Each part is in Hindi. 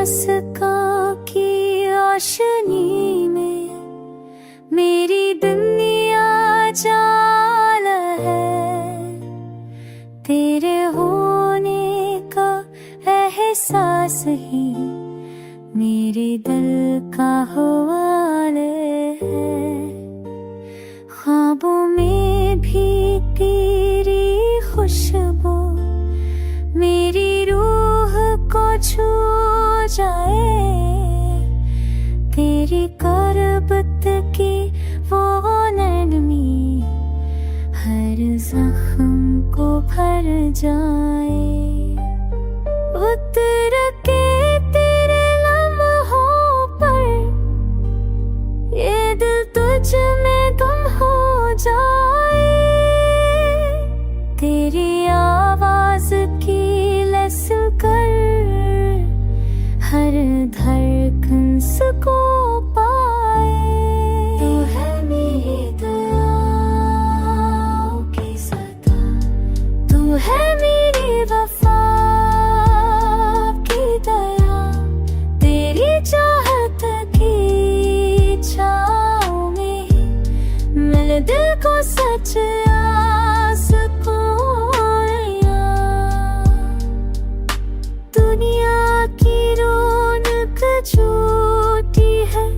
मुस्कान की रोशनी में मेरी दुनिया जाल है। तेरे होने का एहसास ही मेरे दिल का हवाल है। ख्वाबों में भी तेरी खुशबू मेरी रूह को छू जाए। तेरी करबत की वो नरमी हर जख्म को भर जाए। उतर के तेरे लम्हों पर ये दिल तुझ में गुम हो जाए। तेरी आवाज की लसन कर हर धड़कन को पाए। तू है मेरी दुआओं की सदा, तू है मेरी वफा की दया। तेरी चाहत की छाँव में मिल दिल को सच झूठी है,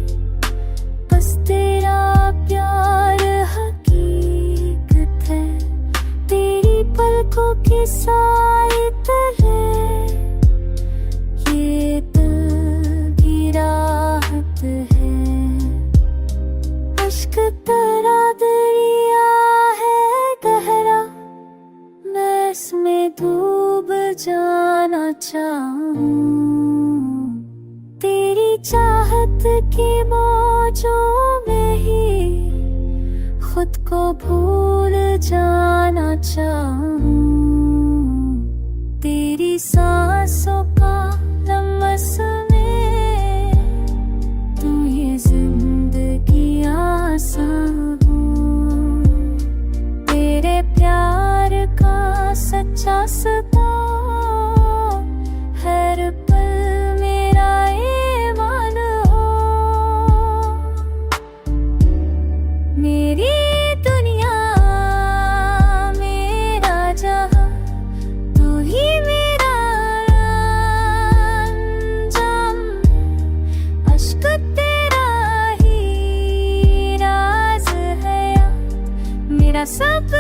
बस तेरा प्यार हकीकत है। तेरी पलकों की साए तले ये दिल की राहत है। अश्क तेरा दरिया है गहरा, मैं इसमें डूब जाना चाहूं। तेरी चाहत की मौजों में ही खुद को भूल जाना चाहूं। तेरी सांसों का लम्स में तू ये जिंदगी आसान हूँ। तेरे प्यार का सच्चा सदा हर सब